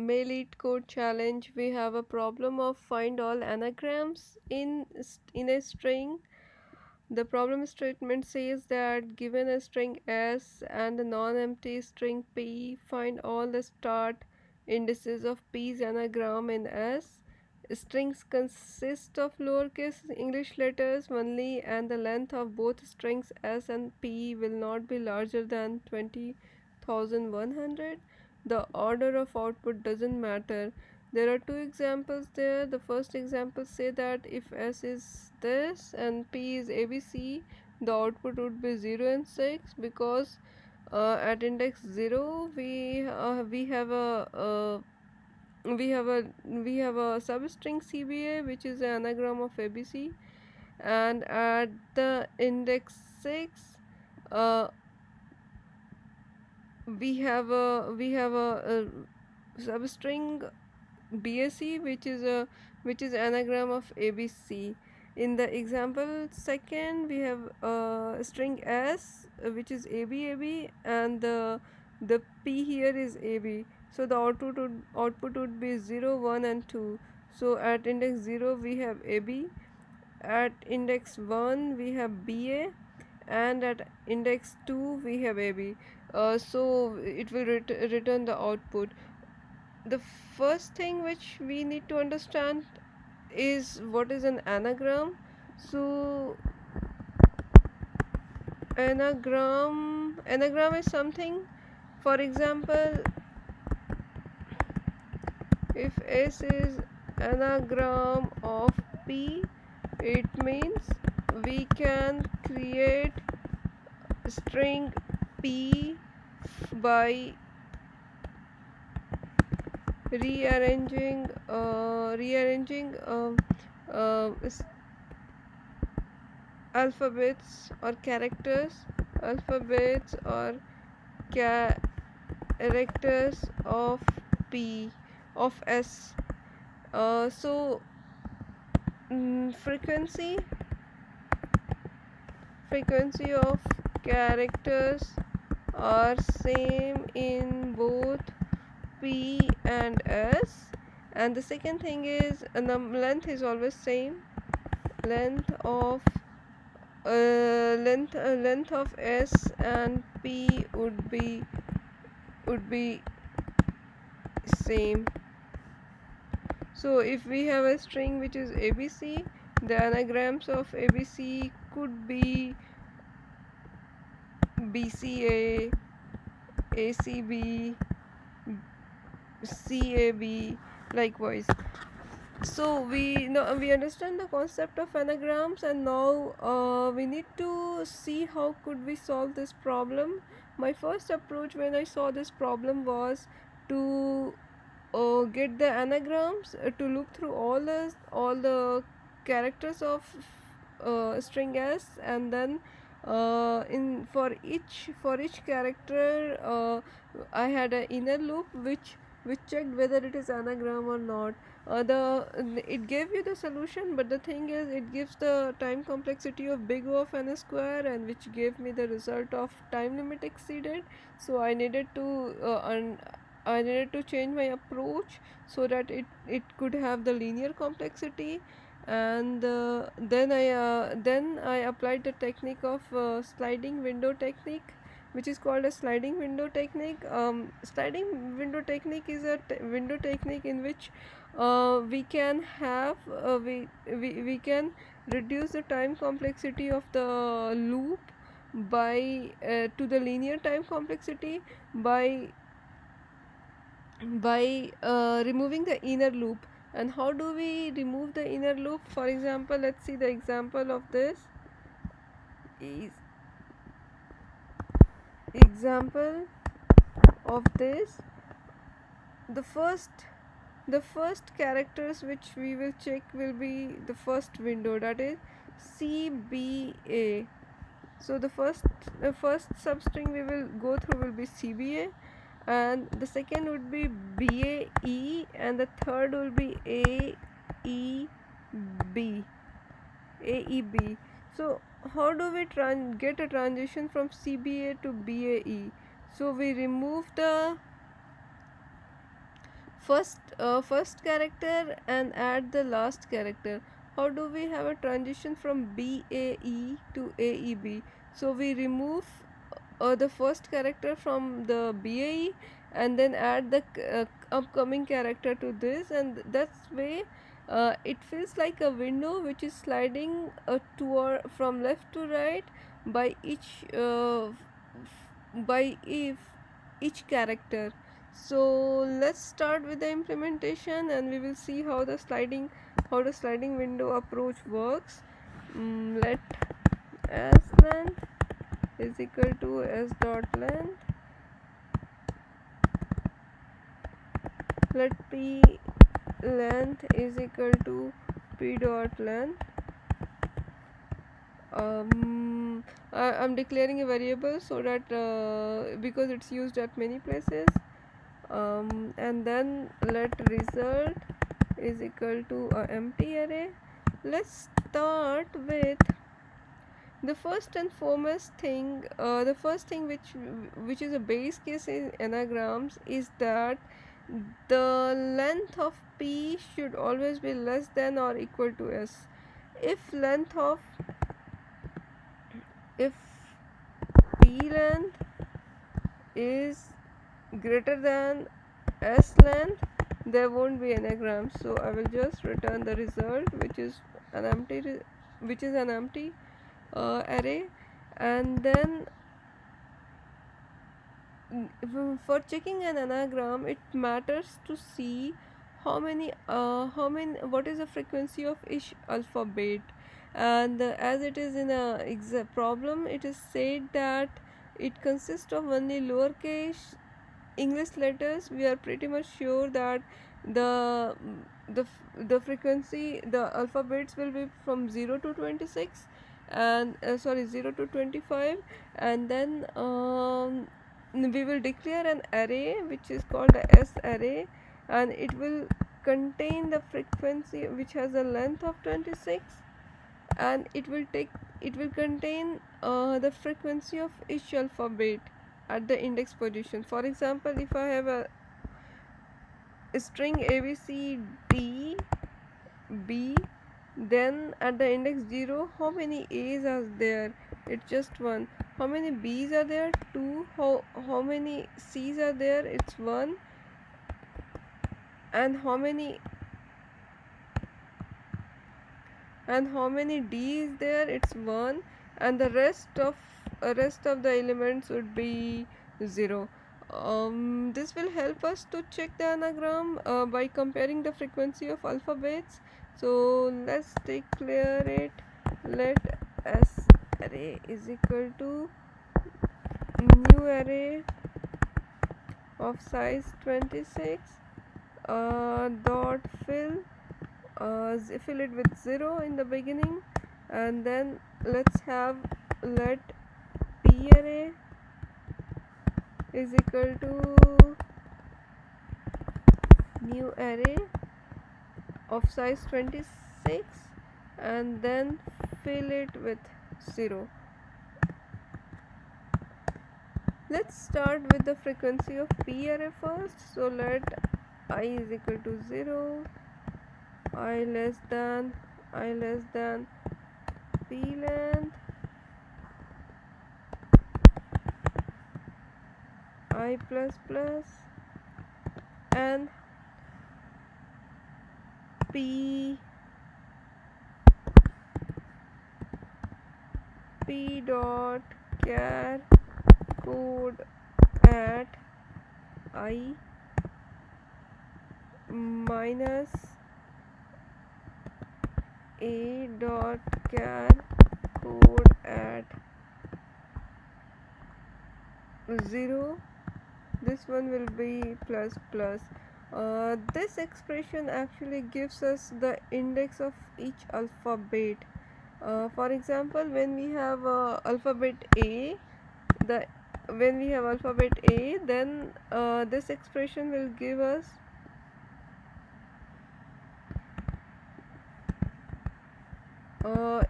Mail code challenge. We have a problem of find all anagrams in a string. The problem statement says that given a string S and a non-empty string P, find all the start indices of P's anagram in S. Strings consist of lowercase English letters only, and the length of both strings S and P will not be larger than 20,100. The order of output doesn't matter. There are two examples there. The first example say that if S is this and P is ABC, the output would be 0 and 6, because at index 0 we have a substring CBA, which is an anagram of ABC, and at the index 6 uh, we have a substring BSC, which is anagram of ABC. In the example second, we have string S, which is AB, and the P here is AB. So the output would be 0, 1, and 2. So at index 0 we have AB, at index 1 we have BA, and at index 2 we have AB. So it will return the output. The first thing which we need to understand is what is an anagram. So anagram is something, for example, if S is anagram of P, it means we can create string P by rearranging uh, alphabets or characters characters of P of S. So frequency of characters are same in both P and S. And the second thing is length is always same. Length of S and P would be same. So if we have a string which is ABC, the anagrams of ABC could be BCA, ACB, CAB, likewise. So we understand the concept of anagrams, and now we need to see how could we solve this problem. My first approach when I saw this problem was to get the anagrams, to look through all the characters of string S, and then in for each character I had an inner loop which checked whether it is anagram or not. The It gave you the solution, but the thing is it gives the time complexity of big O of n square, and which gave me the result of time limit exceeded. So I needed to change my approach so that it could have the linear complexity. And then I applied the technique of sliding window technique, which is called a sliding window technique. Sliding window technique is a window technique in which we can have we can reduce the time complexity of the loop by to the linear time complexity by removing the inner loop. And how do we remove the inner loop? For example, let's see the example of this. Is example of this, the first characters which we will check will be the first window, that is CBA. So the first substring we will go through will be CBA, and the second would be BAE, and the third will be AEB. So how do we get a transition from CBA to BAE? So we remove the first character and add the last character. How do we have a transition from BAE to AEB? So we remove the first character from the BAE and then add the upcoming character to this, and that's way it feels like a window which is sliding toward from left to right by each character. So let's start with the implementation and we will see how the sliding window approach works. Let as length is equal to s dot length. Let p length is equal to p dot length. I'm declaring a variable so that because it's used at many places. And then let result is equal to a empty array. Let's start with the first and foremost thing. The first thing which is a base case in anagrams is that the length of p should always be less than or equal to s. If p length is greater than s length, there won't be anagram. So I will just return the result, which is an empty array. And then for checking an anagram, it matters to see what is the frequency of each alphabet. And as it is in a problem, it is said that it consists of only lowercase English letters. We are pretty much sure that the the frequency, the alphabets will be from 0 to 26, and 0 to 25. And then we will declare an array which is called a s array, and it will contain the frequency which has a length of 26, and it will contain the frequency of each alphabet at the index position. For example, if I have a string ABCD B, then at the index 0, how many A's are there? It's just one. How many B's are there? 2. How many C's are there? It's 1. And how many D is there? It's 1. And the rest of the elements would be 0. This will help us to check the anagram by comparing the frequency of alphabets. So let's declare it. Let s array is equal to new array of size 26 dot fill it with 0 in the beginning, and then let's have let p array is equal to new array of size 26, and then fill it with 0. Let's start with the frequency of p array first. So let I is equal to 0, I less than p length, I plus plus, and p dot char code at I minus a dot char code at 0. This one will be plus plus. This expression actually gives us the index of each alphabet. For example, when we have alphabet A, then this expression will give us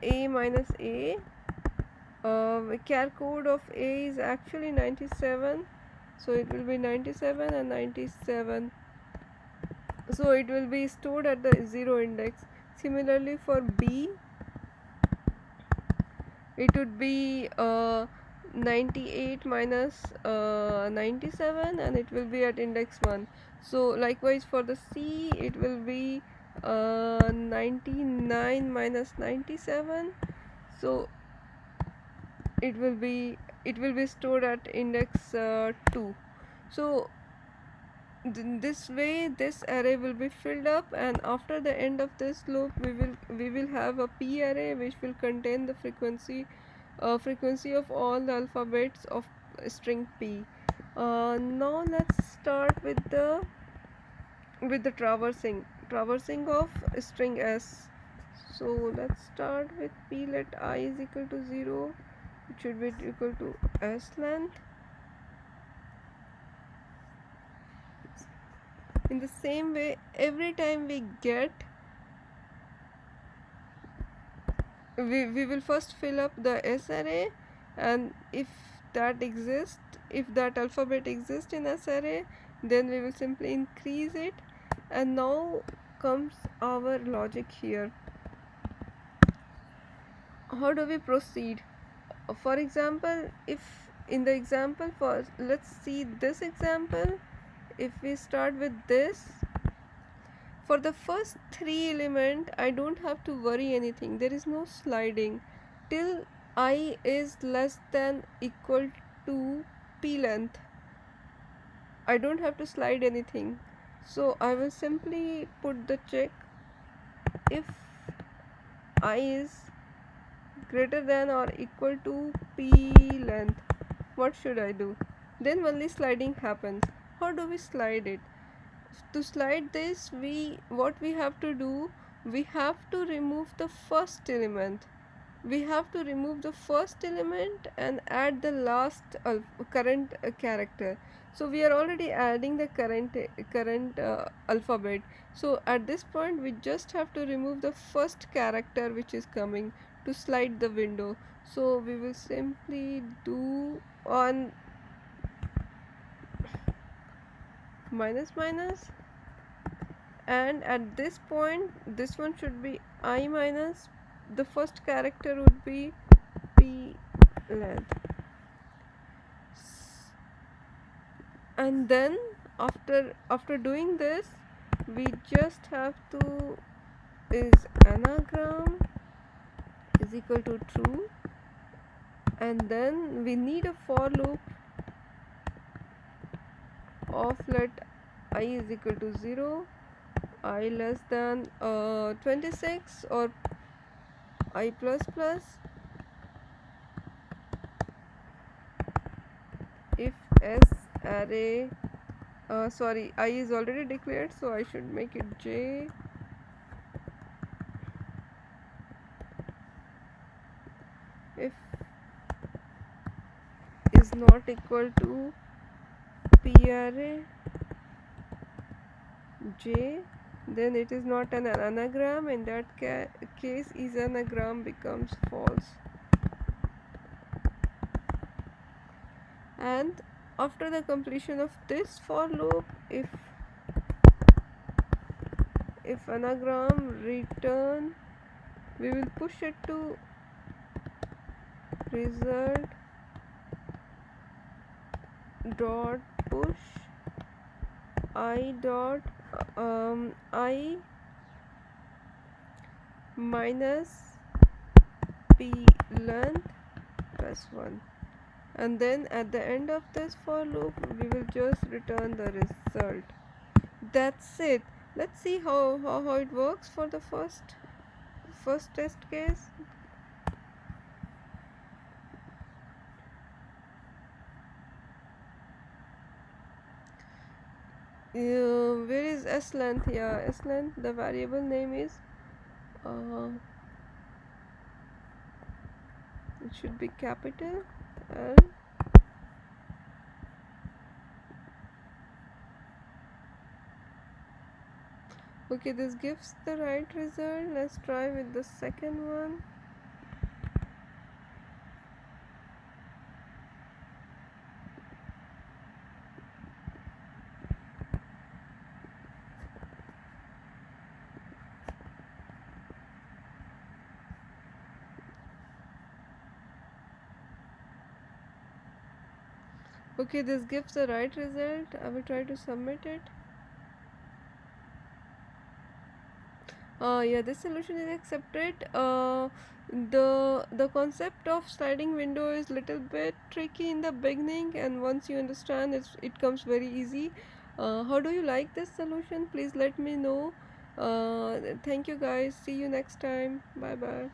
A minus A. Char code of A is actually 97, so it will be 97 and 97. so it will be stored at the 0 index. Similarly for B, it would be 98 minus 97, and it will be at index 1. So likewise for the C, it will be 99 minus 97, so it will be stored at index 2. So this way this array will be filled up, and after the end of this loop we will have a P array which will contain the frequency of all the alphabets of string P. Now let's start with the traversing of string S. So let's start with P. Let I is equal to 0. It should be equal to S length. In the same way, every time we will first fill up the S array, and if that alphabet exists in S array, then we will simply increase it. And now comes our logic here. How do we proceed? For example, if in the example first, let's see this example. If we start with this, for the first 3 element I don't have to worry anything. There is no sliding till I is less than equal to P length. I don't have to slide anything, so I will simply put the check. If I is greater than or equal to P length, what should I do? Then only sliding happens. How do we slide it? To slide this, what we have to do, we have to remove the first element. And add the last current character. So we are already adding the current alphabet. So at this point we just have to remove the first character which is coming to slide the window. So we will simply do on minus minus, and at this point this one should be I minus, the first character would be P length. And then after doing this, we just have to is anagram is equal to true, and then we need a for loop of let I is equal to 0, I less than 26, or I plus plus. If S array sorry, I is already declared, so I should make it J. If is not equal to P array J, then it is not an anagram. In that case, is anagram becomes false. And after the completion of this for loop, if anagram return, we will push it to result dot push I dot I minus P length plus 1, and then at the end of this for loop we will just return the result. That's it. Let's see how it works for the first test case. Where is S length? Yeah, S length, the variable name is it should be capital L. Okay, this gives the right result. Let's try with the second one. Okay, this gives the right result. I will try to submit it. Yeah, this solution is accepted. The concept of sliding window is little bit tricky in the beginning, and once you understand it, it comes very easy. How do you like this solution? Please let me know. Thank you guys. See you next time. Bye bye.